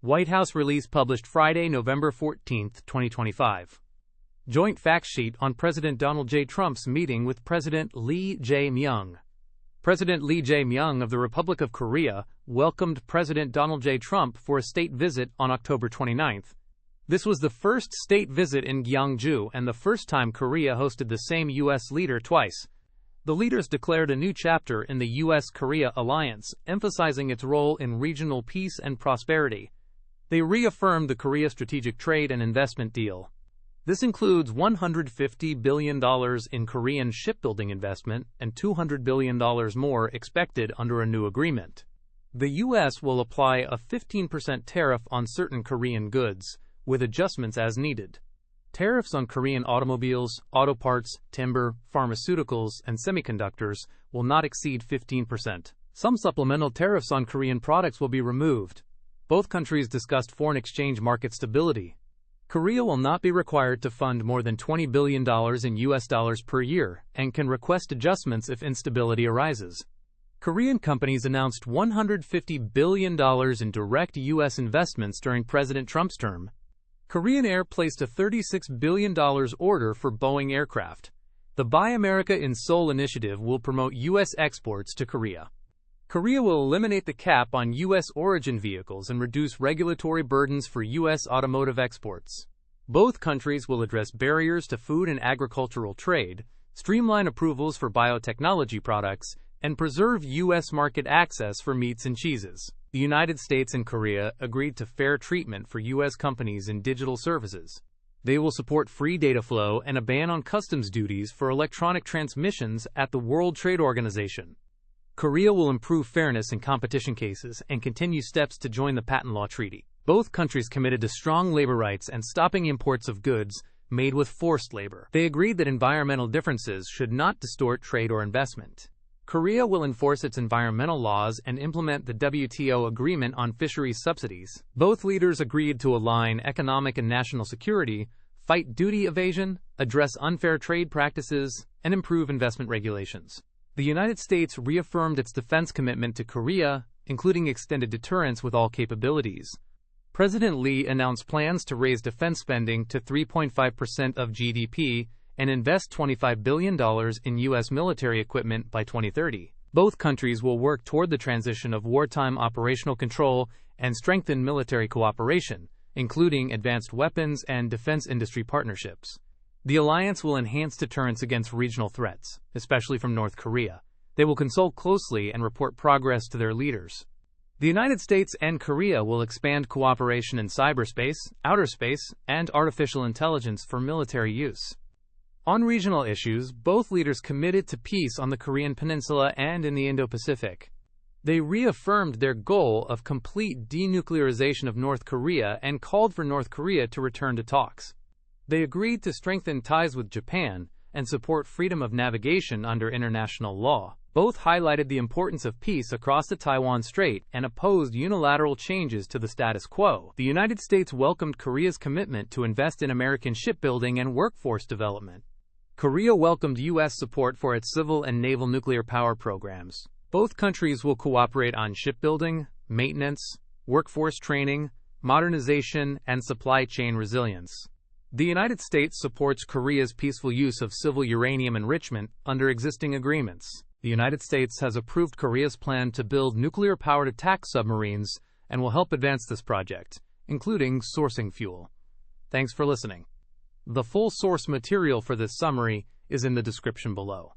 White House release published Friday, November 14, 2025. Joint fact sheet on President Donald J. Trump's meeting with President Lee Jae-myung. President Lee Jae-myung of the Republic of Korea welcomed President Donald J. Trump for a state visit on October 29. This was the first state visit in Gyeongju and the first time Korea hosted the same U.S. leader twice. The leaders declared a new chapter in the U.S.-Korea alliance, emphasizing its role in regional peace and prosperity. They reaffirmed the Korea Strategic Trade and Investment Deal. This includes $150 billion in Korean shipbuilding investment and $200 billion more expected under a new agreement. The U.S. will apply a 15% tariff on certain Korean goods, with adjustments as needed. Tariffs on Korean automobiles, auto parts, timber, pharmaceuticals, and semiconductors will not exceed 15%. Some supplemental tariffs on Korean products will be removed. Both countries discussed foreign exchange market stability. Korea will not be required to fund more than $20 billion in U.S. dollars per year and can request adjustments if instability arises. Korean companies announced $150 billion in direct U.S. investments during President Trump's term. Korean Air placed a $36 billion order for Boeing aircraft. The Buy America in Seoul initiative will promote U.S. exports to Korea. Korea will eliminate the cap on U.S. origin vehicles and reduce regulatory burdens for U.S. automotive exports. Both countries will address barriers to food and agricultural trade, streamline approvals for biotechnology products, and preserve U.S. market access for meats and cheeses. The United States and Korea agreed to fair treatment for U.S. companies in digital services. They will support free data flow and a ban on customs duties for electronic transmissions at the World Trade Organization. Korea will improve fairness in competition cases and continue steps to join the Patent Law Treaty. Both countries committed to strong labor rights and stopping imports of goods made with forced labor. They agreed that environmental differences should not distort trade or investment. Korea will enforce its environmental laws and implement the WTO agreement on fisheries subsidies. Both leaders agreed to align economic and national security, fight duty evasion, address unfair trade practices, and improve investment regulations. The United States reaffirmed its defense commitment to Korea, including extended deterrence with all capabilities. President Lee announced plans to raise defense spending to 3.5% of GDP and invest $25 billion in U.S. military equipment by 2030. Both countries will work toward the transition of wartime operational control and strengthen military cooperation, including advanced weapons and defense industry partnerships. The alliance will enhance deterrence against regional threats, especially from North Korea. They will consult closely and report progress to their leaders. The United States and Korea will expand cooperation in cyberspace, outer space, and artificial intelligence for military use. On regional issues, both leaders committed to peace on the Korean Peninsula and in the Indo-Pacific. They reaffirmed their goal of complete denuclearization of North Korea and called for North Korea to return to talks. They agreed to strengthen ties with Japan and support freedom of navigation under international law. Both highlighted the importance of peace across the Taiwan Strait and opposed unilateral changes to the status quo. The United States welcomed Korea's commitment to invest in American shipbuilding and workforce development. Korea welcomed U.S. support for its civil and naval nuclear power programs. Both countries will cooperate on shipbuilding, maintenance, workforce training, modernization, and supply chain resilience. The United States supports Korea's peaceful use of civil uranium enrichment under existing agreements. The United States has approved Korea's plan to build nuclear-powered attack submarines and will help advance this project, including sourcing fuel. Thanks for listening. The full source material for this summary is in the description below.